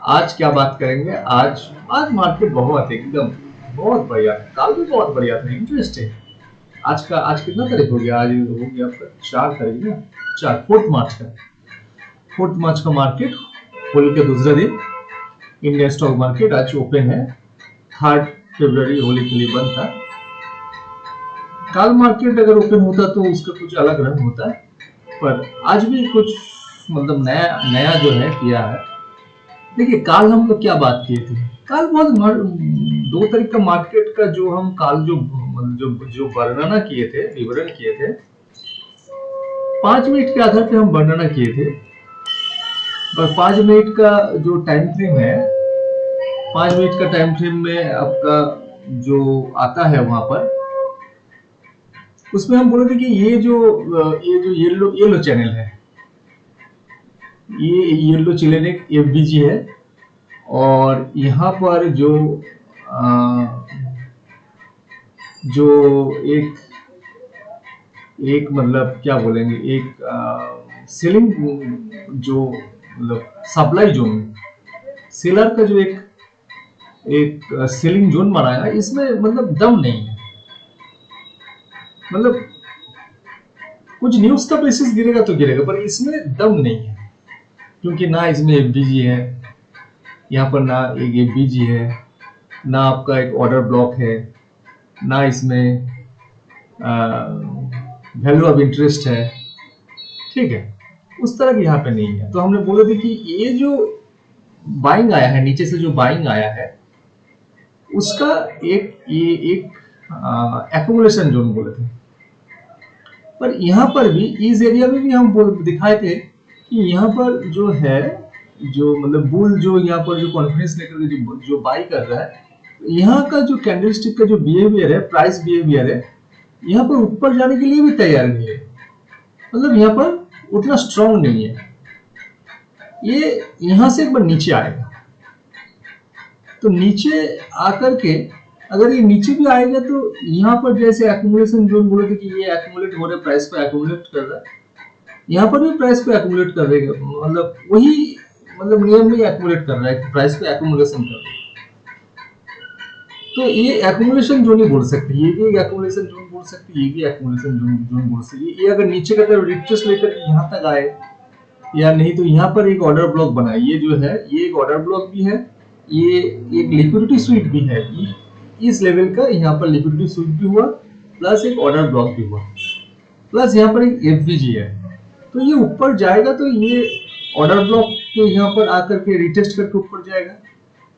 आज क्या बात करेंगे? आज आज मार्केट बहुत एकदम बहुत बढ़िया है। कल भी बहुत बढ़िया था, इंटरेस्टिंग। आज कितना तारीख हो गया? आज हो गया आपका 4 तारीख ना, 4 4 मार्च का। 4 मार्च का मार्केट होली के दूसरे दिन इंडियन स्टॉक मार्केट आज ओपन है। 3 फरवरी होली के लिए बंद था। कल मार्केट अगर ओपन होता तो उसका कुछ अलग रंग होता है, पर आज भी कुछ मतलब नया नया जो है किया है। देखिए काल हम लोग क्या बात किए थे। काल बहुत 2 तारीख का मार्केट का जो हम काल जो वर्णना किए थे, विवरण किए थे, 5 मिनट के आधार पे हम वर्णना किए थे। पर 5 मिनट का जो टाइम फ्रेम है, 5 मिनट का टाइम फ्रेम में आपका जो आता है वहां पर, उसमें हम बोले थे कि ये जो येलो येलो चैनल है, ये येलो चैनल एक एफबीजी है। और यहाँ पर जो एक एक मतलब क्या बोलेंगे, एक सेलिंग जो मतलब सप्लाई जोन, सेलर का जो एक एक सेलिंग जोन बनाया, इसमें मतलब दम नहीं है। मतलब कुछ न्यूज का बेसिस गिरेगा तो गिरेगा, पर इसमें दम नहीं है, क्योंकि ना इसमें एफबीजी है, यहाँ पर ना एक एफबीजी है, ना आपका एक ऑर्डर ब्लॉक है, ना इसमें वैल्यू ऑफ इंटरेस्ट है। ठीक है, उस तरह की यहाँ पे नहीं है। तो हमने बोले थे कि ये जो बाइंग आया है, नीचे से जो बाइंग आया है, उसका एक एक्यूमुलेशन जोन बोले थे। पर यहाँ पर भी इस एरिया में भी हम दिखाए थे कि यहाँ पर जो है, जो मतलब बुल जो यहाँ पर जो कॉन्फिडेंस लेकर जो बाई कर रहा है, यहाँ का जो कैंडलस्टिक का जो बिहेवियर है, प्राइस बिहेवियर है, यहाँ पर ऊपर जाने के लिए भी तैयार नहीं है। मतलब यहाँ पर उतना स्ट्रांग नहीं है। ये यहाँ से एक बार नीचे आएगा, तो नीचे आकर के अगर ये नीचे भी आएगा तो यहाँ पर जैसे एक्यूमुलेशन जोन बोले थे कि ये एक्यूमुलेट हो रहे प्राइस पे एक्यूमुलेट कर रहा है, यहाँ पर भी प्राइस पे एक्यूमुलेट कर देगा। मतलब वही मतलब नियम में एक्यूमुलेट कर रहा है, प्राइस पे एक्यूमुलेशन कर रहा है। तो ये एक्यूमुलेशन जोन ही बोल सकते हैं, ये भी एक्यूमुलेशन जोन बोल सकते हैं, ये भी एक्यूमुलेशन जोन बोल सकते हैं। ये अगर नीचे का तरफ रिट्रेस लेकर यहाँ तक आए, या नहीं तो यहाँ पर एक ऑर्डर ब्लॉक बनाए, ये जो है ये एक ऑर्डर ब्लॉक भी है, ये एक लिक्विडिटी स्वीप भी है। इस लेवल का यहाँ पर लिक्विडिटी स्वीप भी हुआ, प्लस एक ऑर्डर ब्लॉक भी हुआ, प्लस यहाँ पर एक एफबीजी है। तो ये ऊपर जाएगा तो ये ऑर्डर ब्लॉक के यहाँ पर आकर के रिटेस्ट करके ऊपर जाएगा,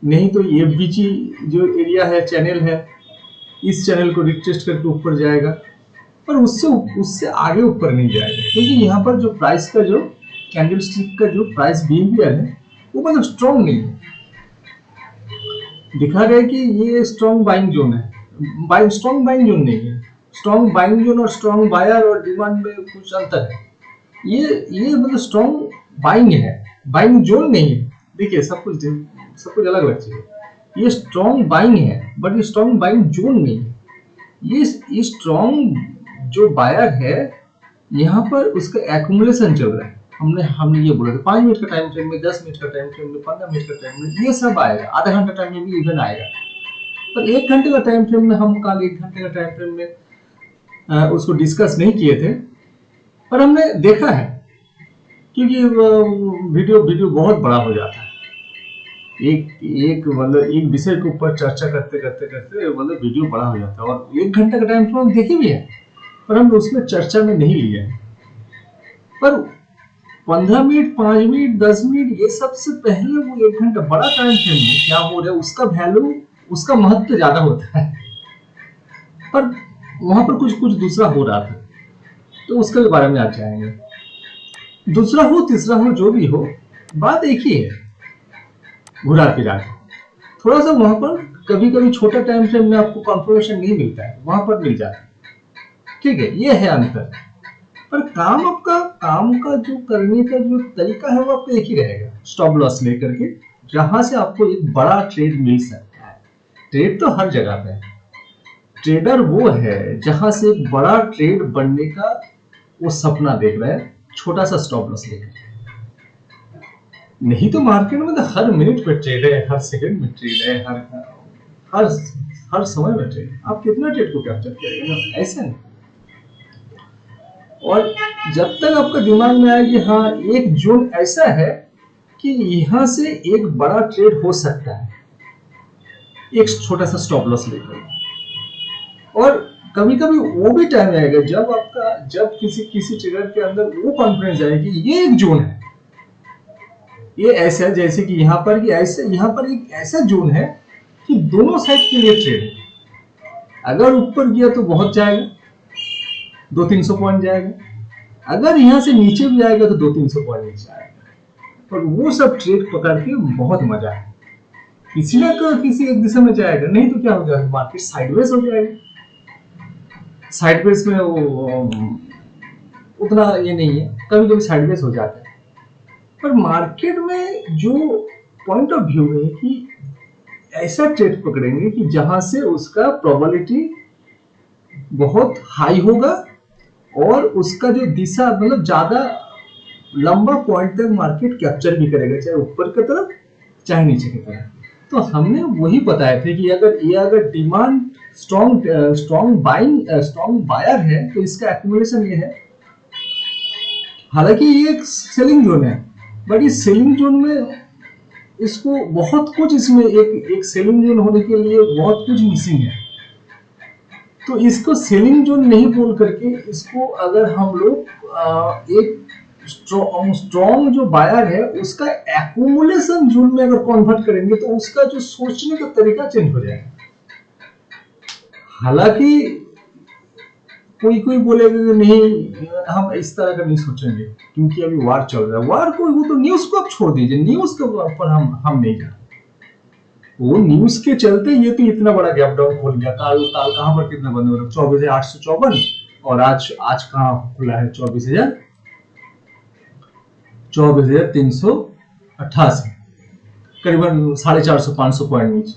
नहीं तो एफबीजी जो एरिया है, चैनल है, इस चैनल को रिटेस्ट करके ऊपर जाएगा, पर उससे आगे ऊपर नहीं जाएगा, क्योंकि यहाँ पर जो प्राइस का जो कैंडलस्टिक का जो प्राइस बिहेवियर है वो मतलब स्ट्रॉन्ग नहीं है। दिखा गया कि ये स्ट्रॉन्ग बाइंग जोन है, स्ट्रॉन्ग बाइंग जोन नहीं है। स्ट्रॉन्ग बाइंग जोन और स्ट्रॉन्ग बायर और डिमांड में कुछ अंतर है। ये मतलब स्ट्रॉन्ग बाइंग है, बाइंग जोन नहीं है। देखिए सब कुछ अलग अलग चीज है। ये स्ट्रॉन्ग बाइंग है, बट ये स्ट्रॉन्ग बाइंग जोन नहीं है। ये स्ट्रॉन्ग जो बायर है, यहाँ पर उसका एक्यूमुलेशन चल रहा है। हमने ये बोला था 5 मिनट का टाइम फ्रेम में, 10 मिनट का टाइम फ्रेम में, 15 मिनट का टाइम में, ये सब आएगा। आधा घंटा टाइम में भी इवन आएगा, पर 1 घंटे का टाइम फ्रेम में हम कल 1 घंटे का टाइम फ्रेम में उसको डिस्कस नहीं किए थे, पर हमने देखा है, क्योंकि वीडियो बहुत बड़ा हो जाता है। एक मतलब एक विषय के ऊपर चर्चा करते करते करते मतलब वीडियो बड़ा हो जाता है। और 1 घंटे का टाइम फ्रेम देखे भी है, पर हम उसमें चर्चा में नहीं लिए हैं। पर 15 मिनट, 5 मिनट, 10 मिनट, ये सबसे पहले वो 1 घंटा बड़ा टाइम फ्रेम में क्या हो रहा है, उसका वैल्यू, उसका महत्व ज्यादा होता है। पर वहां पर कुछ दूसरा हो रहा था, तो उसके बारे में आज जाएंगे। दूसरा हो, तीसरा हो, जो भी हो, बात एक ही है, घुरा फिरा के। थोड़ा सा वहां पर कभी कभी छोटा टाइम फ्रेम में आपको कंफर्मेशन नहीं मिलता है, वहां पर मिल जाता है। ठीक है, ये है अंतर। पर काम का जो करने का जो तरीका है वो आपका एक ही रहेगा, स्टॉप लॉस लेकर के, जहां से आपको एक बड़ा ट्रेड मिल सकता है। ट्रेड तो हर जगह पे है, ट्रेडर वो है जहां से एक बड़ा ट्रेड बनने का वो सपना देख रहा है, छोटा सा स्टॉप लॉस लेकर। नहीं तो मार्केट में तो हर मिनट पे ट्रेड है, हर सेकंड में ट्रेड है, हर हर समय में ट्रेड है। आप कितना ट्रेड को कैप्चर करेंगे ना, ऐसा नहीं। और जब तक आपका दिमाग में आए कि हाँ एक जोन ऐसा है कि यहाँ से एक बड़ा ट्रेड हो सकता है, एक छोटा सा स्टॉप लॉस लेकर। और कभी कभी वो भी टाइम आएगा जब किसी ट्रेडर के अंदर वो कॉन्फिडेंस आए कि ये एक जोन है, ये ऐसा जैसे कि यहाँ पर एक ऐसा जोन है कि दोनों साइड के लिए ट्रेड है। अगर ऊपर गया तो बहुत जाएगा, 200-300 पॉइंट जाएगा, अगर यहाँ से नीचे भी आएगा तो 200-300 पॉइंट नीचे आएगा। और वो सब ट्रेड पकड़ के बहुत मजा है। किसी ना किसी एक दिशा में जाएगा, नहीं तो क्या हो जाएगा, मार्केट साइडवेज हो जाएगा। साइडवेज में वो उतना ये नहीं है, कभी कभी साइडवेज हो जाता है। पर मार्केट में जो पॉइंट ऑफ व्यू है कि ऐसा ट्रेड पकड़ेंगे कि जहां से उसका प्रोबेबिलिटी बहुत हाई होगा और उसका जो दिशा मतलब ज्यादा लंबा पॉइंट तक मार्केट कैप्चर भी करेगा, चाहे ऊपर की तरफ चाहे नीचे की तरफ। तो हमने वही बताया थे कि अगर डिमांड स्ट्रॉन्ग बायर है तो इसका एक्यूमुलेशन ये है। हालांकि ये एक सेलिंग जोन है, बट इस सेलिंग जोन में इसको बहुत कुछ, इसमें एक सेलिंग जोन होने के लिए बहुत कुछ मिसिंग है। तो इसको सेलिंग जोन नहीं बोल करके इसको अगर हम लोग एक स्ट्रॉन्ग जो बायर है उसका एक्यूमुलेशन जोन में अगर कन्वर्ट करेंगे तो उसका जो सोचने का तरीका चेंज हो जाएगा। हालांकि कोई बोलेगा कि नहीं हम इस तरह का नहीं सोचेंगे क्योंकि अभी वार चल रहा है। वार को वो तो न्यूज को आप छोड़ दीजिए, न्यूज के ऊपर हम नहीं जाते। वो न्यूज के चलते ये तो इतना बड़ा गैप डाउन खोल गया। काल कहां पर कितना बंद हो रहा है, 24,854, और आज कहां खुला है, 24,388, करीबन 450-500 पॉइंट नीचे।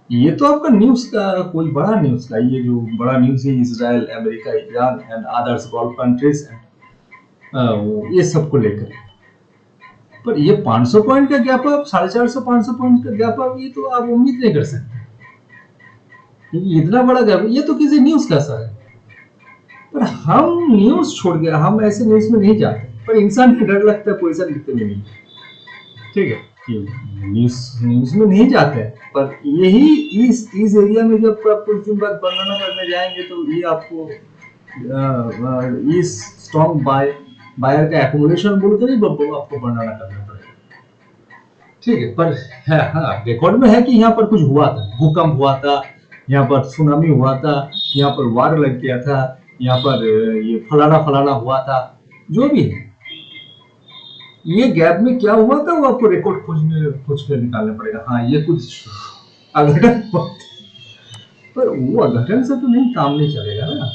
ये तो आपका न्यूज का कोई बड़ा न्यूज का, ये जो बड़ा न्यूज है Israel, America, Iran and others gulf countries ये सब को लेकर। पर ये 500 पॉइंट का गैप अप, 450-500 पॉइंट का गैप अप, ये तो आप उम्मीद नहीं कर सकते क्योंकि इतना बड़ा गैप ये तो किसी न्यूज का असर है। पर हम न्यूज छोड़ के हम ऐसे न्यूज में नहीं जाते, पर इंसान को डर लगता है पोजीशन लिखते में नहीं, ठीक है, न्यूज में नहीं जाते। पर यही इस एरिया में जब आप कुछ दिन बाद वर्णना करने जाएंगे तो ये आपको इस स्ट्रॉन्ग बायर का एक्यूमुलेशन बोलकर ही आपको वर्णना करना पड़ेगा, ठीक है। पर हाँ रिकॉर्ड में है कि यहाँ पर कुछ हुआ था, भूकंप हुआ था, यहाँ पर सुनामी हुआ था, यहाँ पर वार लग गया था, यहाँ पर ये फलाना हुआ था, जो भी है। ये गैप में क्या हुआ था वो आपको रिकॉर्ड खोज कर निकालना पड़ेगा। हाँ ये कुछ अघटन हुआ, पर वो अघटन से तो नहीं काम नहीं चलेगा ना।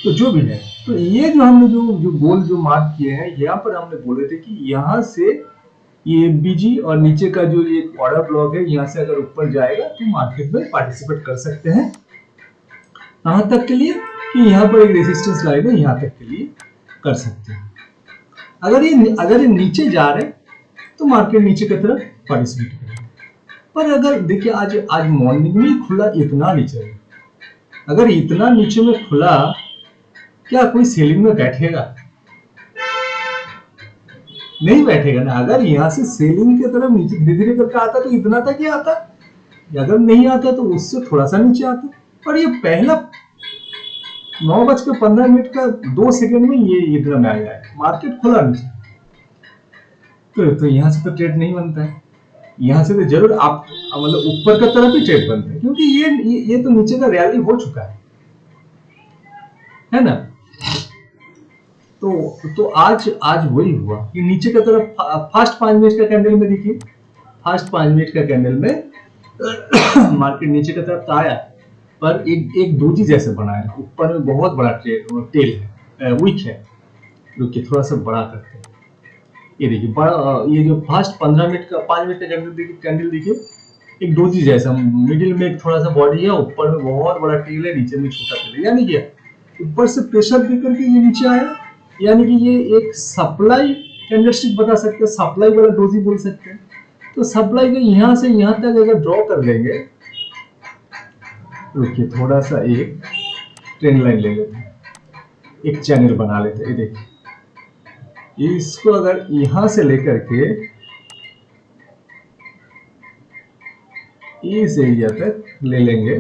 तो जो भी है, तो ये जो हमने जो गोल जो मार्क किए हैं, यहाँ पर हमने बोले थे कि यहाँ से ये बीजी और नीचे का जो ये ऑर्डर ब्लॉक है, यहाँ से अगर ऊपर जाएगा तो मार्केट में पार्टिसिपेट कर सकते हैं। कहाँ तक के लिए कि यहाँ पर एक रेजिस्टेंस लाइन है, यहाँ तक के लिए कर सकते हैं। अगर ये नीचे जा रहे तो मार्केट नीचे की तरफ पार्टिसिपेट करेगा। पर अगर देखिए आज मॉर्निंग में खुला इतना नीचे, अगर इतना नीचे में खुला, क्या कोई सेलिंग में बैठेगा? नहीं बैठेगा ना। अगर यहाँ से सेलिंग की तरफ नीचे धीरे धीरे करके आता तो इतना तक ही आता, अगर नहीं आता तो उससे थोड़ा सा नीचे आता। और ये पहला 9:15 का 2 सेकंड में ये इतना में आ जाए, मार्केट खुला नीचे, तो यहाँ से तो ट्रेड नहीं बनता है। यहाँ से तो जरूर आप मतलब ऊपर की तरफ ही ट्रेड बनते हैं, क्योंकि ये तो नीचे का रैली हो चुका है ना। तो आज वही हुआ कि नीचे की तरफ फास्ट 5 मिनट का कैंडल में देखिए, फास्ट 5 मिनट का कैंडल में मार्केट नीचे की तरफ आया, पर एक डोजी जैसे बनाया, ऊपर में बहुत बड़ा टेल है, वीक है, रुकिए थोड़ा सा बड़ा करते हैं। ये देखिए बड़ा, ये जो फास्ट 15 मिनट का 5 मिनट का कैंडल देखिए, एक डोजी जैसा, मिडिल में एक थोड़ा सा बॉडी है, ऊपर में बहुत बड़ा टेल है, नीचे में छोटा टेल है। यानी क्या ऊपर से प्रेशर देकर के ये नीचे आया, यानी कि ये एक सप्लाई कैंडलस्टिक बता सकते हैं, सप्लाई वाला डोजी बोल सकते हैं। तो सप्लाई को यहाँ से यहाँ तक अगर ड्रॉ कर लेंगे, रुकिए थोड़ा सा एक ट्रेंड लाइन ले लेते हैं, एक चैनल बना लेते हैं। ये देखिए, इसको अगर यहाँ से लेकर के इस एरिया तक ले लेंगे,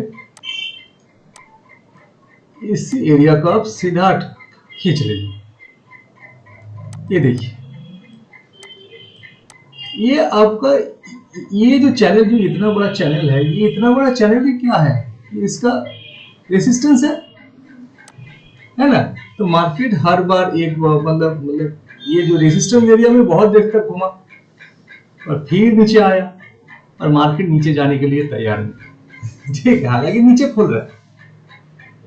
इस एरिया को आप सीधा खींच लीजिए। ये देखिए, ये आपका ये जो चैनल, जो इतना बड़ा चैनल है, ये इतना बड़ा चैनल ही क्या है, इसका रेसिस्टेंस है ना। तो मार्केट हर बार एक मतलब ये जो रेसिस्टेंस एरिया में बहुत देर तक घुमा और फिर नीचे आया और मार्केट नीचे जाने के लिए तैयार नहीं, ठीक है। हालांकि नीचे खुल रहा है,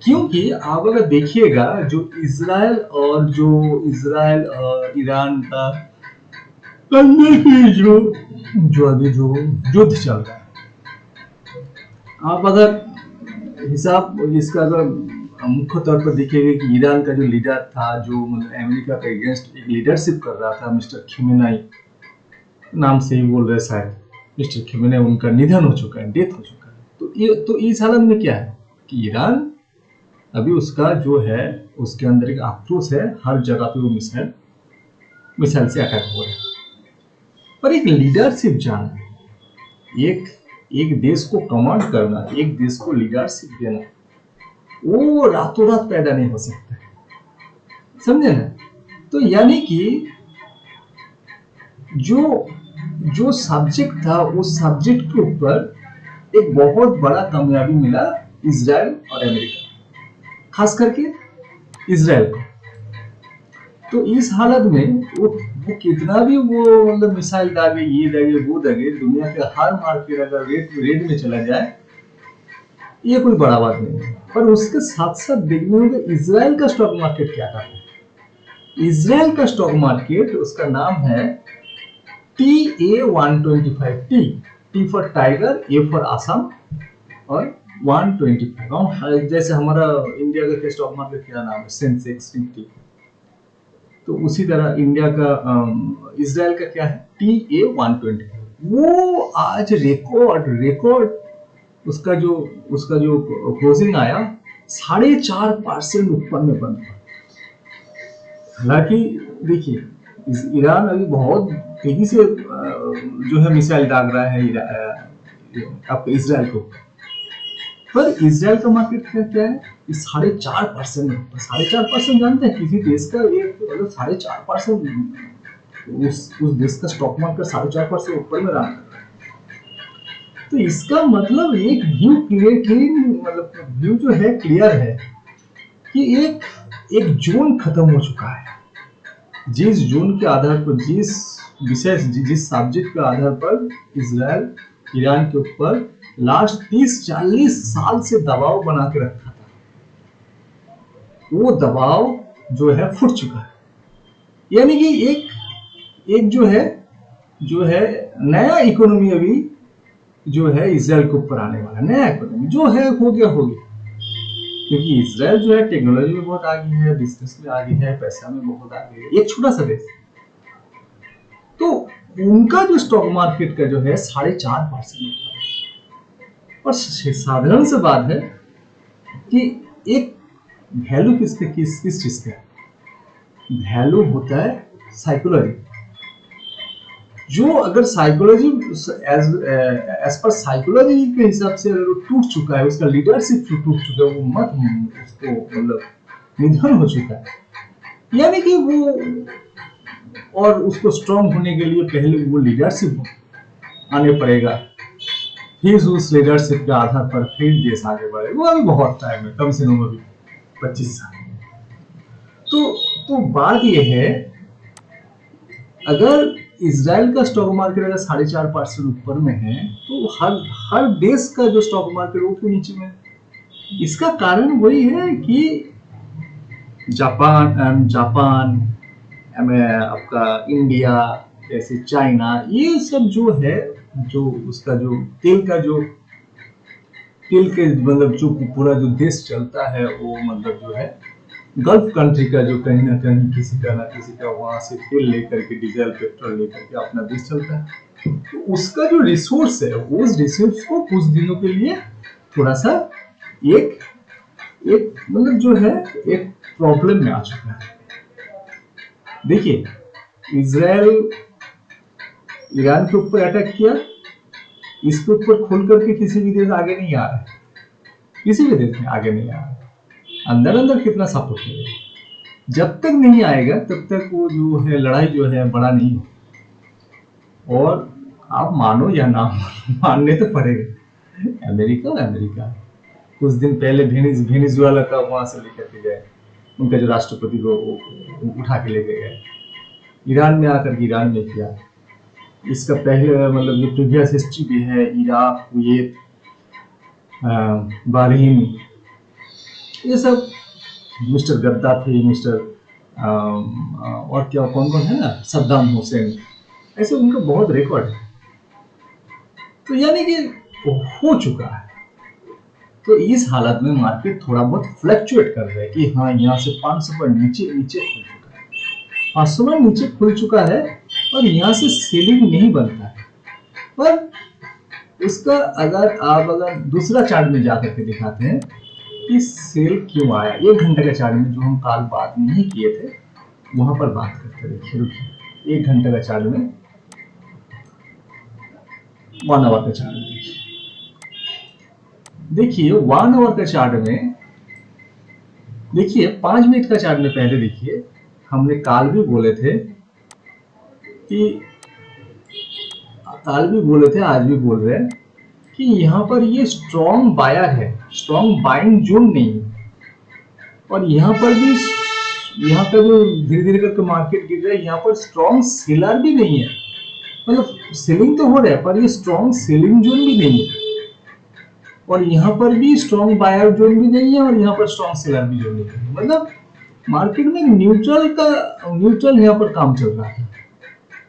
क्योंकि आप अगर देखिएगा जो इजराइल और ईरान का अंदर की जो अभी जो युद्ध चल रहा है, आप अगर हिसाब इसका अगर मुख्य तौर पर देखिएगा कि ईरान का जो लीडर था, जो मतलब अमेरिका के अगेंस्ट एक लीडरशिप कर रहा था, मिस्टर खिमेनेई नाम से ही बोल रहे शायद, मिस्टर खिमेनेई, उनका निधन हो चुका है, डेथ हो चुका है। तो इस हालत में क्या है कि ईरान अभी उसका जो है उसके अंदर एक आक्रोश है, हर जगह पे वो मिसाइल से अटैक हो रहा है। पर एक लीडरशिप जानना, एक देश को कमांड करना, एक देश को लीडरशिप देना, वो रातों रात पैदा नहीं हो सकता, समझे ना। तो यानी कि जो सब्जेक्ट था, उस सब्जेक्ट के ऊपर एक बहुत बड़ा कामयाबी मिला इजराइल और अमेरिका, खास करके इजराइल को। तो इस हालत में वो कितना भी वो मतलब मिसाइल दागे, ये दागे, वो दागे, दुनिया के हर मार्केट अगर रेड में चला जाए, ये कोई बड़ा बात नहीं है। पर उसके साथ साथ देखने होगा इजराइल का स्टॉक मार्केट क्या कर रहा है। इजराइल का स्टॉक मार्केट, उसका नाम है TA125, T for tiger, A for Assam और 125। जैसे हमारा इंडिया का स्टॉक मार्केट क्या नाम है, सेंसेक्स 50, तो उसी तरह इंडिया का इजराइल का क्या है, TA125। वो आज रिकॉर्ड उसका जो क्लोजिंग आया 4.5% ऊपर में बंद हुआ। हालांकि देखिए, ईरान अभी बहुत तेजी से जो है मिसाइल दाग रहा है आपके इजराइल को, पर इजराइल का मार्केट क्या है, 4.5%। 4.5% जानते हैं किसी देश का, एक मतलब 4.5% उस देश का स्टॉक मार्केट 4.5% ऊपर में रहा। तो इसका मतलब एक व्यू जो है क्लियर है कि एक जोन खत्म हो चुका है। जिस जोन के आधार पर, जिस सब्जेक्ट के आधार पर इजराइल ईरान के ऊपर लास्ट 30-40 साल से दबाव बना के रखा था, वो दबाव जो है फुट चुका है। यानी कि एक जो है नया इकोनॉमी अभी जो है इजराइल के ऊपर आने वाला, नया इकोनॉमी जो है हो गया, क्योंकि इजराइल जो है टेक्नोलॉजी में बहुत आगे है, बिजनेस में आगे है, पैसा में बहुत आगे है, एक छोटा सा देश। तो उनका जो स्टॉक मार्केट का जो है 4.5%, और साधारण सी बात है कि एक वैल्यू किस चीज का है, वैल्यू होता है साइकोलॉजी। जो अगर साइकोलॉजी एज पर साइकोलॉजी के हिसाब से अगर वो टूट चुका है, उसका लीडरशिप टूट चुका है, वो उसको मतलब निधन हो चुका है, यानी कि वो, और उसको स्ट्रॉन्ग होने के लिए पहले वो लीडरशिप आने पड़ेगा, फिर उस लीडरशिप के आधार पर फिर देश आगे बढ़े। वो अभी बहुत टाइम है, कम से कम अभी 25 साल। तो बात ये है, अगर इजराइल का स्टॉक मार्केट अगर 4.5% ऊपर में है, तो हर देश का जो स्टॉक मार्केट वो तो नीचे में है। इसका कारण वही है कि जापान आपका इंडिया, जैसे चाइना, ये सब जो है, जो उसका जो तेल के मतलब जो पूरा जो देश चलता है, वो मतलब जो है गल्फ कंट्री का जो कहीं ना कहीं किसी का ना किसी का वहां से तेल लेकर के डीजल पेट्रोल लेकर के अपना देश चलता है, तो उसका जो रिसोर्स है उस रिसोर्स को कुछ दिनों के लिए थोड़ा सा एक एक मतलब जो है एक प्रॉब्लम में आ चुका है। देखिए, इजराइल ईरान के ऊपर अटैक किया, इसके ऊपर खुल करके किसी भी देश आगे नहीं आ रहा है, किसी भी देश में आगे नहीं आ रहा है। अंदर अंदर कितना सपोर्ट करेगा, जब तक नहीं आएगा तब तक वो जो है लड़ाई जो है बड़ा नहीं हो। और आप मानो या ना मानने तो पड़ेगा, अमेरिका कुछ दिन पहले वेनेजुएला का वहां से लेकर के गए, उनका जो राष्ट्रपति को उठा के लेके गए, ईरान में आकर के ईरान में किया। इसका पहले मतलब जो प्रीवियस हिस्ट्री भी है, इराक, कुवैत, बहरीन, ये सब मिस्टर गद्दाफी, मिस्टर और क्या कौन कौन है ना, सद्दाम हुसैन, ऐसे उनका बहुत रिकॉर्ड है। तो यानी कि हो चुका है। तो इस हालत में मार्केट थोड़ा बहुत फ्लक्चुएट कर रहा है कि हाँ यहाँ से 500 पर नीचे खुल चुका है, 500 पर नीचे खुल चुका है और यहाँ से सेलिंग नहीं बनता है। पर इसका अगर दूसरा चार्ट में जाकर के दिखाते हैं कि सेल क्यों आया, 1 घंटे का चार्ट में जो हम कल बात नहीं किए थे वहां पर बात करते देखिए। रुकिए, 1 घंटे का चार्ट में, 1 आवर का चार्ट में देखिए 1 आवर का चार्ट में देखिए, 5 मिनट का चार्ट में पहले देखिए, हमने काल भी बोले थे कि आज भी बोल रहे हैं कि यहाँ पर ये स्ट्रॉन्ग बायर है, स्ट्रॉन्ग बाइंग जोन नहीं है। और यहाँ पर भी यहाँ पर जो धीरे धीरे करके मार्केट गिर रहा है, यहाँ पर स्ट्रॉन्ग सेलर भी नहीं है, मतलब सेलिंग तो हो रहा है पर ये स्ट्रॉन्ग सेलिंग जोन भी नहीं है। और यहाँ पर भी स्ट्रॉन्ग बायर जोन भी नहीं है और यहाँ पर स्ट्रॉन्ग सेलर भी जोन नहीं है। मतलब मार्केट में न्यूट्रल यहाँ पर काम चल रहा है।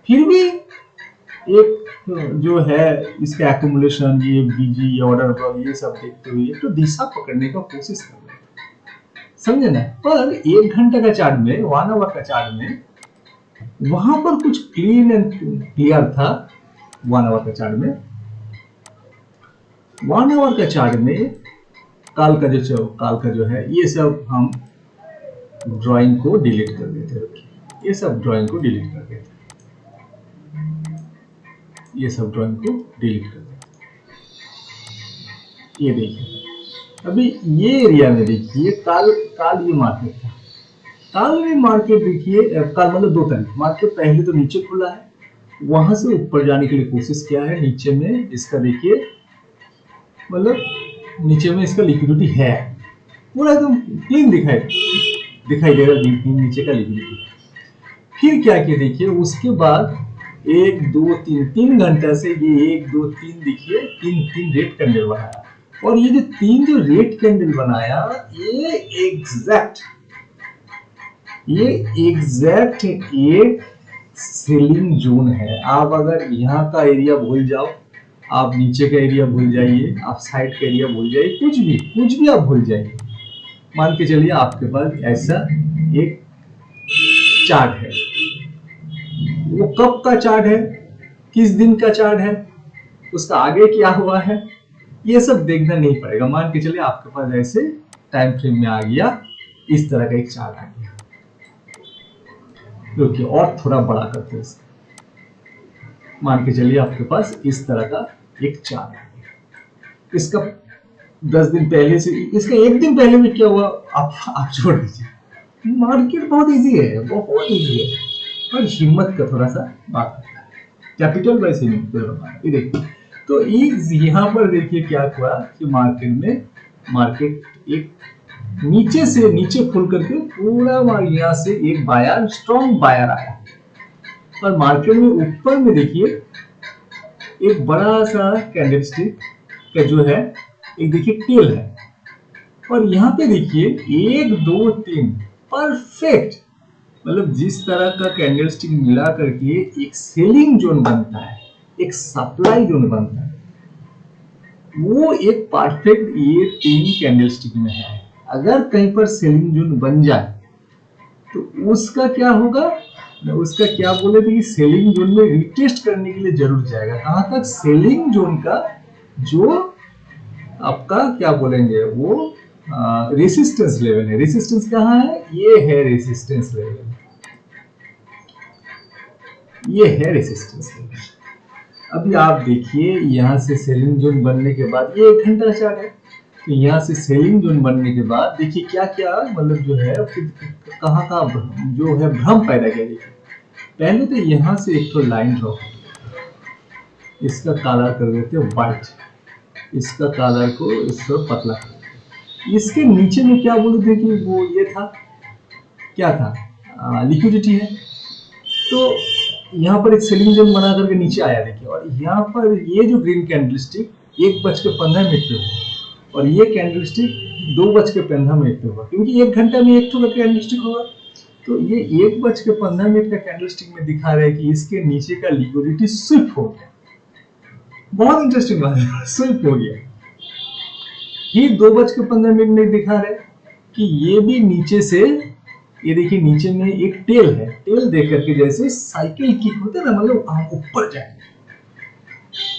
फिर भी एक जो है इसका एक्यूमुलेशन, ये बीजी ऑर्डर पर ये सब देखते हुए एक तो दिशा पकड़ने का कोशिश कर रहे हैं, समझे ना। पर 1 घंटे का चार्ट में, 1 आवर का चार्ट में वहां पर कुछ क्लीन एंड क्लियर था। 1 आवर का चार्ट में, 1 आवर का चार्ट में काल का जो है ये सब हम ड्राइंग को डिलीट कर देते हैं, ये सब ड्राइंग को डिलीट कर देते हैं, ये सब ड्राइंग को डिलीट कर देते हैं। ये देखिए, अभी ये एरिया में देखिए काल ये मार्केट था, काल में मार्केट देखिए, काल मतलब 2 तारीख मार्केट पहले तो नीचे खुला है, वहां से ऊपर जाने के लिए कोशिश किया है। नीचे में इसका देखिए, मतलब नीचे में इसका लिक्विडिटी है, पूरा एकदम क्लीन दिखाई दे रहा है नीचे का लिक्विडिटी। फिर क्या किया देखिए, उसके बाद 1 2 3 घंटा से ये 1 2 3 देखिए, 3 रेड कैंडल बनाया। और ये जो 3 जो रेड कैंडल बनाया, ये एग्जैक्ट एक सेलिंग जोन है। आप अगर यहाँ का एरिया भूल जाओ, आप नीचे का एरिया भूल जाइए, आप साइड का एरिया भूल जाइए, कुछ भी आप भूल जाइए, मान के चलिए आपके पास ऐसा एक चार्ट है। वो कब का चार्ट है, किस दिन का चार्ट है, उसका आगे क्या हुआ है, ये सब देखना नहीं पड़ेगा। मान के चलिए आपके पास ऐसे टाइम फ्रेम में आ गया, इस तरह का एक चार्ट आ गया। देखिए, और थोड़ा बड़ा करते हैं, मान के चलिए आपके पास इस तरह का एक चार्ट आ गया। इसका 10 दिन पहले से, इसका 1 दिन पहले में क्या हुआ आप छोड़ दीजिए। मार्केट बहुत इजी है, बहुत इजी है, पर हिम्मत का थोड़ा सा बात करता है, कैपिटल वाइज हिम्मत। ये देखिए, तो यहाँ पर देखिए क्या हुआ कि मार्केट एक नीचे से नीचे खुल करके पूरा यहाँ से एक बायर, स्ट्रॉन्ग बायर आया। और मार्केट में ऊपर में देखिए एक बड़ा सा कैंडलस्टिक का जो है एक देखिए टेल है, और यहाँ पे देखिए 1 2 3 परफेक्ट, मतलब जिस तरह का कैंडलस्टिक मिला करके एक सेलिंग जोन बनता है, एक सप्लाई जोन बनता है, वो एक परफेक्ट ये 3 कैंडलस्टिक में है। अगर कहीं पर सेलिंग जोन बन जाए तो उसका क्या होगा, उसका क्या बोले थे कि सेलिंग जोन में रिटेस्ट करने के लिए जरूर जाएगा। कहां तक, सेलिंग जोन का जो आपका क्या बोलेंगे वो रेसिस्टेंस लेवल है। रेसिस्टेंस कहाँ है, ये है रेसिस्टेंस लेवल, ये है रेसिस्टेंस लेवल। अभी आप देखिए यहाँ से सेलिंग जोन बनने के बाद ये 1 घंटा चार्ट है, तो यहाँ से सेलिंग जोन बनने के बाद देखिए क्या क्या मतलब जो है कहाँ कहाँ जो है भ्रम पैदा किया। देखिए पहले तो यहाँ से एक तो लाइन ड्रॉ, इसका कलर कर देते हैं व्हाइट, इसका कलर को इसको पतला कर देते। इसके नीचे में क्या बोले थे कि वो ये था, क्या था, लिक्विडिटी है। तो यहाँ पर एक सेलिंग जोन बना करके नीचे आया देखिए, और यहाँ पर ये जो ग्रीन कैंडलस्टिक 1:15 पे हुआ और ये कैंडलस्टिक 2:15 पे हुआ, क्योंकि 1 घंटा में एक तो कैंडलस्टिक होगा। तो ये 1:15 का कैंडलस्टिक में दिखा रहा है कि इसके नीचे का लिक्विडिटी स्विप हो गया। बहुत इंटरेस्टिंग बात है, स्विप हो गया। ये 2:15 में दिखा रहा है कि ये भी नीचे से, ये देखिए नीचे में एक टेल है, टेल देख करके जैसे साइकिल किक होता है ना, मतलब हम ऊपर जाएंगे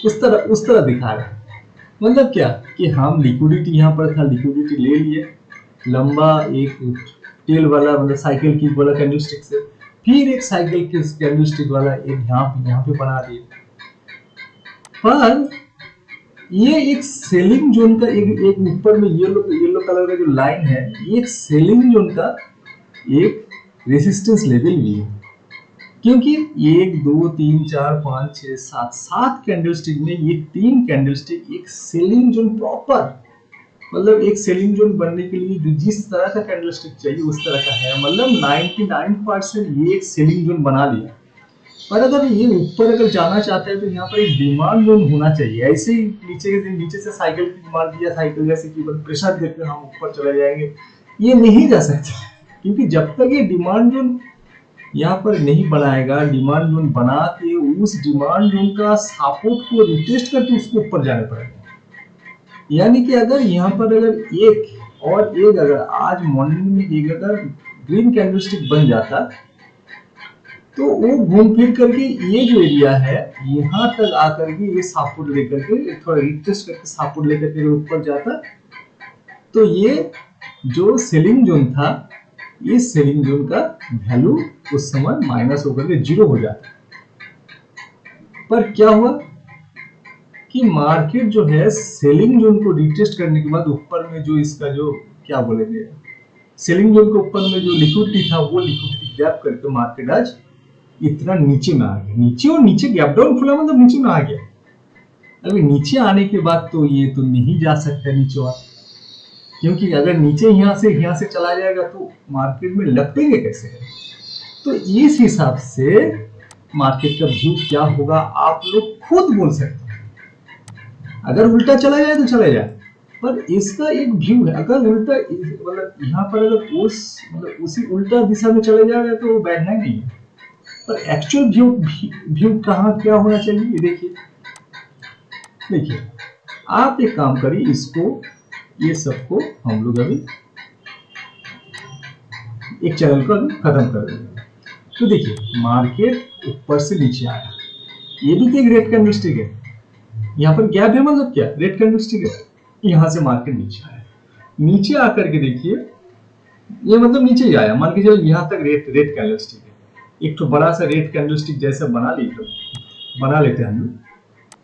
उस तरह दिखा रहा है। मतलब क्या कि हम लिक्विडिटी यहाँ पर था, लिक्विडिटी ले लिए लंबा एक टेल वाला मतलब साइकिल किक वाला कैंडलस्टिक से, फिर एक साइकिल किक कैंडलस्टिक वाला एक यहाँ पे बना दिए। पर ये एक सेलिंग जोन का एक ऊपर में येलो कलर का जो लाइन है, ये एक सेलिंग जोन का एक रेसिस्टेंस लेवल भी है, क्योंकि 1 2 3 4 5 6 7 कैंडलस्टिक में ये 3 कैंडलस्टिक एक सेलिंग जोन प्रॉपर, मतलब एक सेलिंग जोन बनने के लिए जिस तरह का कैंडलस्टिक चाहिए उस तरह का है, मतलब 99% ये एक सेलिंग जोन बना लिया। पर अगर ये ऊपर अगर जाना चाहते हैं तो यहाँ पर एक डिमांड जोन होना चाहिए। ऐसे ही नीचे से साइकिल की मार दिया, साइकिल जैसे कि प्रेशर देकर हम ऊपर चले जाएंगे, ये नहीं जा सकता, क्योंकि जब तक ये डिमांड जोन यहाँ पर नहीं बनाएगा, डिमांड जोन बना के उस डिमांड जोन का सपोर्ट को रिटेस्ट करके उसको ऊपर जाना पड़ेगा। यानी कि अगर यहाँ पर अगर एक अगर आज मॉर्निंग में एक अगर ग्रीन कैंडलस्टिक बन जाता तो वो घूम फिर करके ये जो एरिया है यहाँ तक आकर के ये सपोर्ट लेकर के थोड़ा रिटेस्ट करके सपोर्ट लेकर के ऊपर जाता, तो ये जो सेलिंग जोन था, इस सेलिंग जोन का वैल्यू उस समय माइनस होकर के 0 हो जाता। पर क्या हुआ कि मार्केट जो है सेलिंग जोन को रिटेस्ट करने के बाद ऊपर में जो इसका जो क्या बोलेंगे, सेलिंग जोन के ऊपर में जो लिक्विडिटी था वो लिक्विडिटी गैप करके मार्केट आज इतना नीचे में आ गया। नीचे और नीचे गैप डाउन खुला मतलब नीचे में आ गया। अभी नीचे आने के बाद तो ये तो नहीं जा सकता नीचे वाला, क्योंकि अगर नीचे यहाँ से चला जाएगा तो मार्केट में लपेंगे कैसे है। तो इस हिसाब से मार्केट का व्यू क्या होगा आप लोग खुद बोल सकते हैं। अगर उल्टा चला जाए तो चला जाए, पर इसका एक व्यू है। अगर उल्टा मतलब यहाँ पर अगर उसी उल्टा दिशा में चले जाएगा तो बैठना ही नहीं है। पर एक्चुअल व्यू कहाँ क्या होना चाहिए, देखिए आप एक काम करिए, इसको ये सबको हम लोग अभी एक चैनल को अभी खत्म कर देंगे। तो देखिए मार्केट ऊपर से नीचे आया, ये भी तो एक रेड कैंडलस्टिक है, यहाँ पर गैप है मतलब क्या रेड कैंडलस्टिक है। यहाँ से मार्केट नीचे आया, नीचे आकर के देखिए ये मतलब नीचे ही आया, मान के चलो यहाँ तक रेड कैंडलस्टिक है। एक तो बड़ा सा रेड कैंडलस्टिक जैसा बना लेते हैं हम लोग।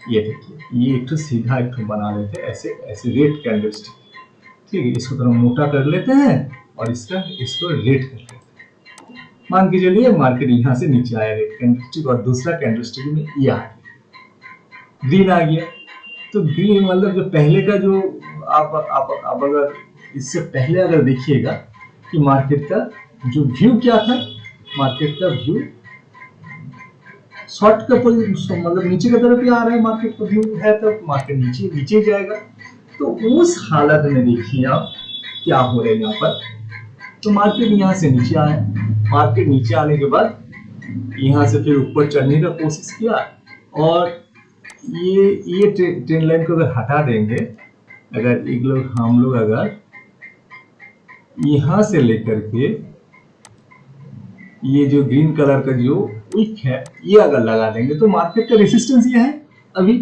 ये देखिए ये एक तो सीधा एक तो बना लेते हैं ऐसे रेड कैंडलस्टिक, ठीक है। इसको थोड़ा मोटा कर लेते हैं और इसको रेड कर लेते हैं। मान के चलिए मार्केट यहाँ से नीचे आया रेड कैंडलस्टिक और दूसरा कैंडलस्टिक में ये आ गया, ग्रीन आ गया। तो ग्रीन मतलब जो पहले का जो आप अगर इससे पहले अगर देखिएगा कि मार्केट का जो व्यू क्या था, मार्केट का व्यू शॉर्ट का मतलब नीचे की तरफ ही आ रहा है, मार्केट का व्यू है तो मार्केट नीचे जाएगा। तो उस हालत में देखिए आप क्या हो रहा है यहाँ पर। तो मार्केट यहाँ से नीचे आया, मार्केट नीचे आने के बाद यहाँ से फिर ऊपर चढ़ने का कोशिश किया, और ये ट्रेंड लाइन को अगर हटा देंगे, अगर हम लोग अगर यहाँ से लेकर के ये जो ग्रीन कलर का जो विक है ये अगर लगा देंगे तो मार्केट का रेसिस्टेंस ये है अभी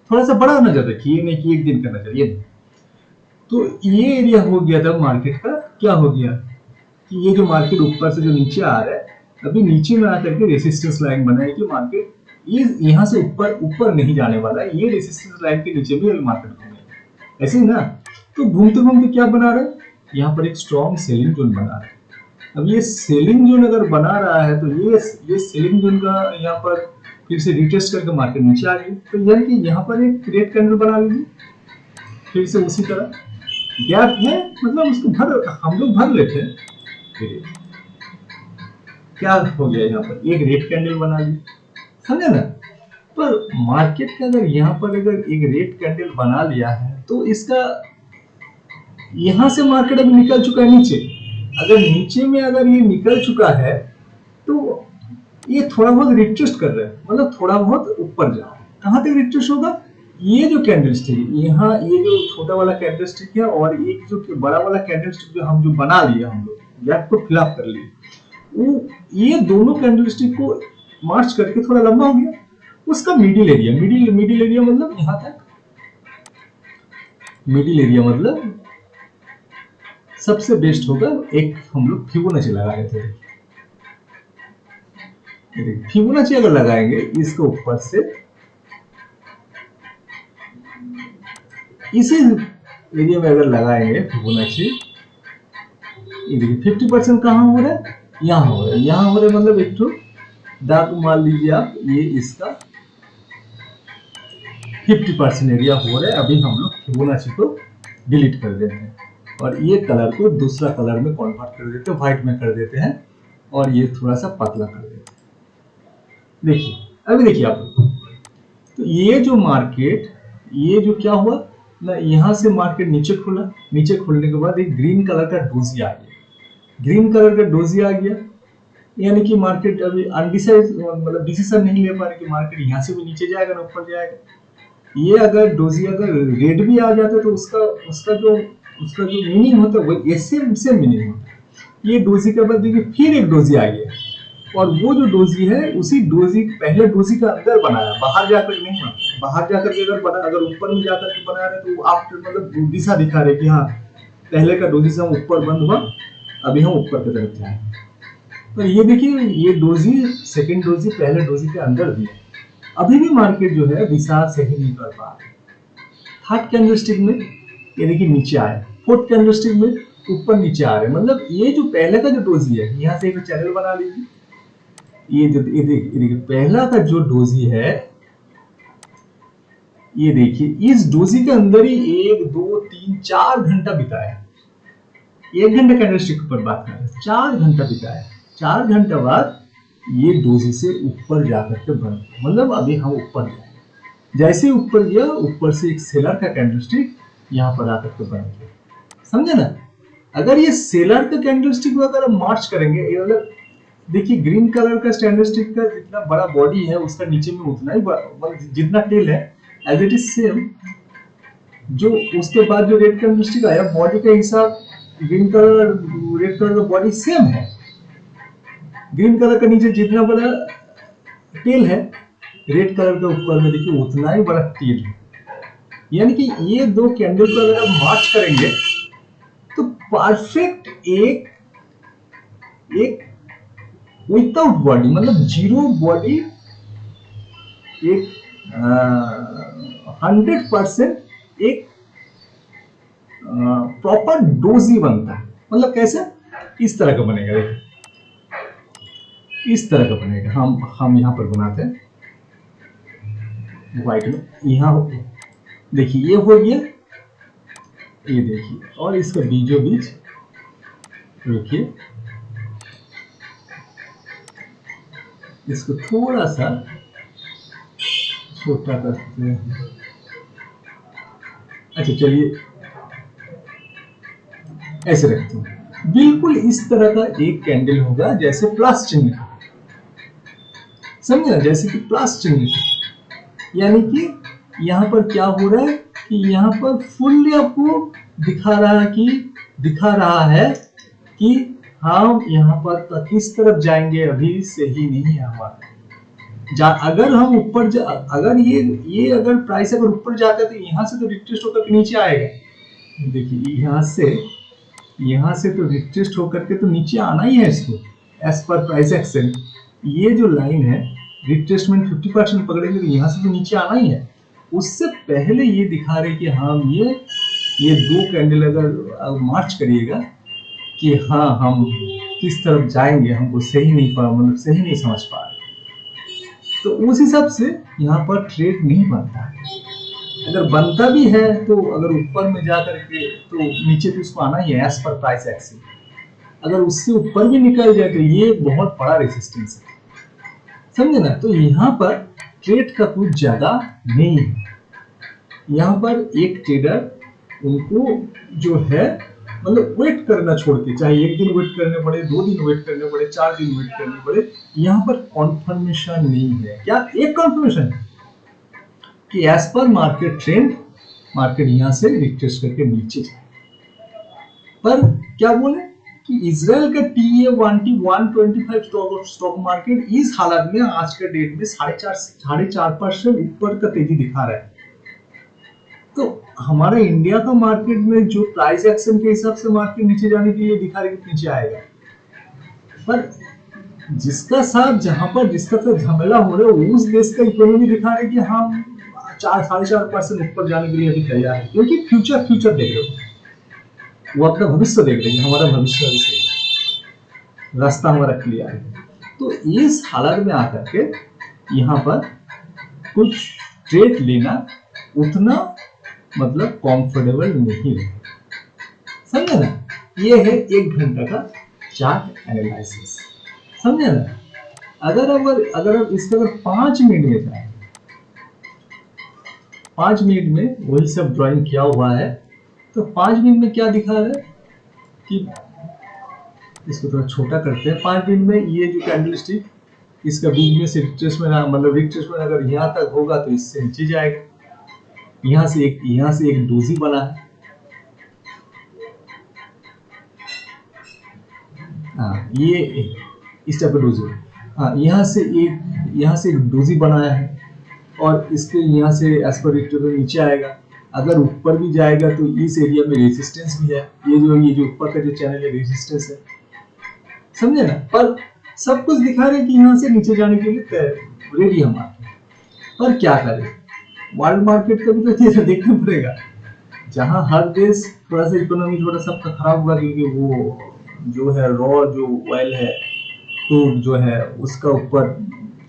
थोड़ा सा बड़ा नजर रखिए, नहीं कि एक दिन का नजर, ये तो ये एरिया हो गया था मार्केट का, क्या हो गया कि ये जो मार्केट ऊपर से जो नीचे आ रहा है, अभी नीचे में आकर के रेसिस्टेंस लाइन बना है कि मार्केट ये यहाँ से ऊपर ऊपर नहीं जाने वाला है, ये रेसिस्टेंस लाइन के नीचे भी मार्केट घूमेगा, ऐसे ही ना। तो घूमते घूमते क्या बना रहा है, यहाँ पर एक स्ट्रॉन्ग सेलिंग जोन बना रहा है। अब ये सेलिंग जोन अगर बना रहा है तो ये सेलिंग जोन का यहाँ पर फिर से रिटेस्ट करके मार्केट नीचे आ गई, तो यानी कि यहाँ पर एक रेड कैंडल बना लीजिए, फिर से उसी तरह गैप है, मतलब उसको हम लोग भर लेते हैं। क्या हो गया, यहाँ पर एक रेड कैंडल बना ली, समझे ना। पर मार्केट का अगर यहाँ पर अगर एक रेड कैंडल बना लिया है तो इसका यहाँ से मार्केट अभी निकल चुका है नीचे, अगर नीचे में अगर ये निकल चुका है तो ये थोड़ा बहुत रिट्रेस्ट कर रहा है, मतलब थोड़ा बहुत ऊपर जाओ, कहाँ तक रिट्रेस्ट होगा, ये जो कैंडलस्टिक यहाँ ये जो छोटा वाला कैंडलस्टिक है और एक जो बड़ा वाला कैंडलस्टिक जो हम जो बना लिया, हम लोग गैप को फिल अप कर लिए, वो ये दोनों कैंडलस्टिक को मार्च करके थोड़ा लंबा हो गया, उसका मिडिल एरिया मतलब यहाँ तक, मिडिल एरिया मतलब सबसे बेस्ट होगा, एक हम लोग फिबोनाची लगा रहे थे, फिबोनाची अगर लगाएंगे इसके ऊपर से इसी एरिया में अगर लगाएंगे फिबोनाची, ये देखिए 50% कहाँ हो रहा है, यहाँ हो रहा है, यहाँ हो रहा है, मतलब एक तो दाग मान लीजिए आप, ये इसका 50% एरिया हो रहा है। अभी हम लोग फिबोनाची को डिलीट कर देते हैं और ये कलर को दूसरा कलर में कन्वर्ट कर देते हैं, व्हाइट में कर देते हैं और ये थोड़ा सा पतला कर देते हैं। देखिए अभी देखिए आप, तो ये जो मार्केट, ये जो क्या हुआ ना, यहाँ से मार्केट नीचे खुला, नीचे खुलने के बाद एक ग्रीन कलर का डोजी आ गया, ग्रीन कलर का डोजी आ गया, यानी कि मार्केट अभी अनडिसाइड, मतलब डिसीजन नहीं ले पा रही कि मार्केट यहाँ से भी नीचे जाएगा ना ऊपर जाएगा। ये अगर डोजी अगर रेड भी आ जाता तो उसका जो मीनिंग होता है वो सेम मीनिंग होता है। ये डोजी के बाद देखिए फिर एक डोजी आ गया और वो जो डोजी है उसी डोजी पहले डोजी का अंदर बनाया, बाहर जाकर नहीं बना, बाहर जाकर के अगर बना, अगर ऊपर में जाकर के बना रहे तो आप मतलब दिशा दिखा रहे कि हाँ पहले का डोजी से हम ऊपर बंद हुआ, अभी हम ऊपर की तरफ जाए। तो ये देखिए ये डोजी सेकंड डोजी पहले डोजी के अंदर दिया, अभी भी मार्केट जो है दिशा सही नहीं कर पा रहा। थर्ड कैंडलस्टिक में ये देखिए नीचे आया, फोर्थ कैंडलस्टिक में ऊपर नीचे आ रहे, मतलब ये जो पहले का जो डोजी है, यहाँ से एक चैनल बना लीजिए, ये देखिए पहला का जो डोजी है, ये देखिए इस डोजी के अंदर ही 1 2 3 4 घंटा बिताया, 1 घंटा कैंडलस्टिक पर बात कर रहे हैं, 4 घंटा बिताया, 4 घंटा बाद ये डोजी से ऊपर जाकर के बंद, मतलब अभी हम ऊपर जाए, जैसे ऊपर गया ऊपर से एक सेलर का कैंडलस्टिक यहाँ पर आकर के बंद गया, समझे ना। अगर ये सेलर का कैंडलस्टिक अगर मार्च करेंगे, मतलब देखिए ग्रीन कलर का कैंडलस्टिक का जितना बड़ा बॉडी है उसका नीचे में उतना ही जितना टेल है एज इट इज सेम, जो उसके बाद जो रेड कैंडलस्टिक आया बॉडी का हिसाब ग्रीन कलर रेड कलर का बॉडी सेम है, ग्रीन कलर का नीचे जितना बड़ा टेल है रेड कलर के ऊपर में देखिए उतना ही बड़ा टेल है, यानी कि ये दो कैंडल को अगर आप मार्च करेंगे तो परफेक्ट एक विदाउट बॉडी, मतलब जीरो बॉडी, एक 100% एक प्रॉपर डोजी बनता है, मतलब कैसे, इस तरह का बनेगा, देखिए इस तरह का बनेगा, हम यहाँ पर बनाते हैं व्हाइट में, यहाँ देखिए ये हो गया, ये देखिए, और इसका बीचों बीच देखिए, इसको थोड़ा सा छोटा करते हैं, अच्छा चलिए ऐसे रखते हैं, बिल्कुल इस तरह का एक कैंडल होगा जैसे प्लस चिन्ह, समझे, जैसे कि प्लस चिन्ह, यानी कि यहाँ पर क्या हो रहा है कि यहाँ पर फुल्ली आपको दिखा रहा है कि हम यहाँ पर किस तरफ जाएंगे अभी सही नहीं है हमारा। अगर हम ऊपर अगर ये अगर प्राइस अगर ऊपर जाता है तो यहाँ से तो रिट्रेस्ट होकर नीचे आएगा। देखिए यहाँ से तो रिट्रेस्ट होकर के तो नीचे आना ही है इसको एज पर प्राइस एक्शन। ये जो लाइन है रिट्रेसमेंट 50% पकड़ेंगे तो यहाँ से तो नीचे आना ही है। उससे पहले ये दिखा रहे कि हम ये दो कैंडल अगर मार्च करिएगा कि हाँ हम किस तरफ जाएंगे हमको सही नहीं समझ पा रहे, तो उस हिसाब से यहाँ पर ट्रेड नहीं बनता है। अगर बनता भी है तो अगर ऊपर में जा करके तो नीचे तो उसको आना ही है एज पर प्राइस एक्शन। अगर उससे ऊपर भी निकल जाए तो ये बहुत बड़ा रेजिस्टेंस है, समझे ना। तो यहाँ पर ट्रेड का कुछ ज्यादा नहीं है। यहाँ पर एक ट्रेडर उनको जो है मतलब वेट करना छोड़ के, चाहे एक दिन वेट करने पड़े, 2 दिन वेट करने पड़े, 4 दिन वेट करने पड़े, यहाँ पर कॉन्फर्मेशन नहीं है। क्या एक कॉन्फर्मेशन है कि as per market trend market यहाँ से रिट्रेस करके नीचे जाए। पर क्या बोले कि इजराइल का TA125 स्टॉक मार्केट इस हालत में आज के डेट में 4.5% ऊपर का तेजी दिखा रहा है। तो हमारा इंडिया का मार्केट में जो प्राइस एक्शन के हिसाब से मार्केट नीचे जाने के लिए दिखा रही है नीचे आएगा, पर जिसका साथ झमेला हो रहा है उस देश का इकोनॉमी दिखा रहे कि हम 4.5% ऊपर जाने के लिए अभी तैयार है, क्योंकि फ्यूचर देख रहे हो, वो अपना भविष्य देख रहे हैं। हमारा भविष्य अभी सही है, रास्ता हमारा क्लियर है। तो इस हालत में आकर के यहाँ पर कुछ ट्रेड लेना उतना मतलब कंफर्टेबल नहीं है, समझे ना। ये है 1 घंटा का चार्ट एनालिसिस, समझे ना। अगर इसका 5 मिनट में जाए, 5 मिनट में वही सब ड्राइंग किया हुआ है, तो 5 मिनट में क्या दिखा रहा है कि इसको थोड़ा छोटा करते हैं। 5 मिनट में ये जो कैंडलस्टिक इसका बीच में से रिट्रेसमेंट अगर यहाँ तक होगा तो इससे नीचे जाएगा। यहाँ से एक डोजी बना है, हाँ ये इस टाइप का डोजी, हाँ यहाँ से एक डोजी बनाया है और इसके यहाँ से एज पर रिट्रेसमेंट नीचे आएगा। अगर ऊपर भी जाएगा तो इस एरिया में रेजिस्टेंस भी है, ये जो ऊपर का जो चैनल है रेजिस्टेंस है, समझे ना। पर सब कुछ दिखा रहे कि यहाँ से नीचे जाने के लिए रेडी हमारा। पर क्या करें, वर्ल्ड मार्केट का भी तो देखना पड़ेगा, जहां हर देश थोड़ा सा इकोनॉमी थोड़ा सबका खराब हुआ, क्योंकि वो जो है रॉ जो ऑयल है क्रूड जो है उसका ऊपर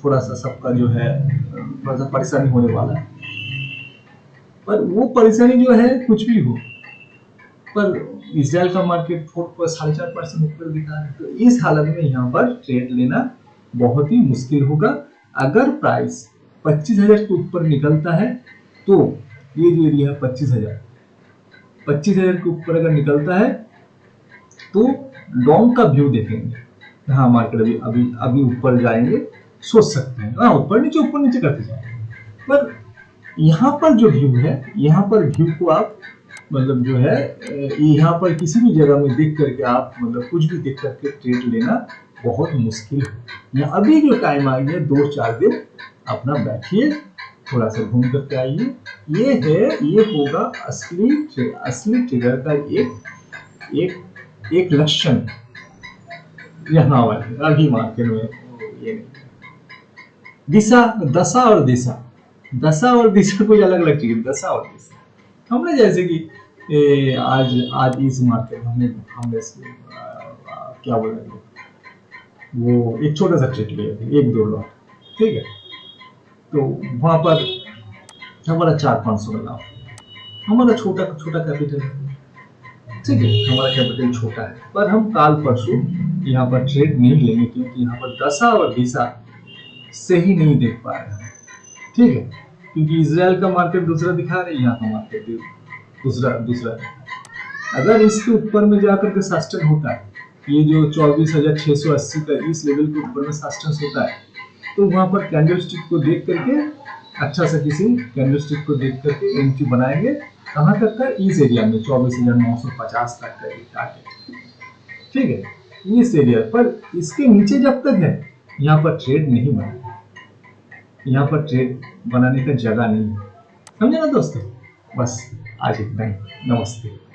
थोड़ा सा सबका जो है थोड़ा सा परेशानी होने वाला है। पर वो परेशानी जो है कुछ भी हो, पर इजराइल का मार्केट 4.5% ऊपर दिखा रहा है। तो इस हालत में यहाँ पर ट्रेड लेना बहुत ही मुश्किल होगा। अगर प्राइस 25,000 के ऊपर निकलता है तो ये जो एरिया है 25,000 के ऊपर अगर निकलता है तो लॉन्ग का व्यू देखेंगे। हाँ मार्केट अभी ऊपर जाएंगे, सोच सकते हैं, हाँ ऊपर नीचे करते जाएंगे। पर यहाँ पर जो व्यू है, यहाँ पर व्यू को आप मतलब जो है यहाँ पर किसी भी जगह में देख करके आप मतलब कुछ भी देख करके ट्रेड लेना बहुत मुश्किल है। या अभी जो टाइम आ गया 2-4 दिन अपना बैठिए, थोड़ा सा घूम करके आइए। ये होगा असली ट्रेडर का एक लक्षण यहाँ वाले अभी मार्केट में। ये दशा और दिशा कोई अलग अलग चीज, दशा और दिशा। हमने जैसे कि आज इस मार्केट में हमने क्या बोलेंगे वो एक छोटा सा ट्रेड लिया था, 1-2 लॉट, ठीक है। तो वहां पर हमारा 400-500 का लाभ, हमारा छोटा कैपिटल है, ठीक है, हमारा कैपिटल छोटा है। पर हम काल परसों यहाँ पर ट्रेड नहीं लेंगे, क्योंकि यहाँ पर दशा और दिशा सही नहीं देख पा रहे हैं, ठीक है। क्योंकि इजराइल का मार्केट दूसरा दिखा रहे हैं, यहाँ का मार्केट दूसरा है। अगर इसके ऊपर में जाकर के सस्टेन होता है, ये जो 24,680 का इस लेवल के ऊपर में सस्टेन होता है, तो वहां पर कैंडलस्टिक को देख करके अच्छा सा किसी कैंडलस्टिक को देख करके एंट्री बनाएंगे। कहाँ तक का, इस एरिया में 24,950 तक का टारगेट, ठीक है। इस एरिया पर, इसके नीचे जब तक है यहाँ पर ट्रेड नहीं बना, यहाँ पर ट्रेड बनाने का जगह नहीं है। समझे ना दोस्तों? बस आज इतना ही। नमस्ते।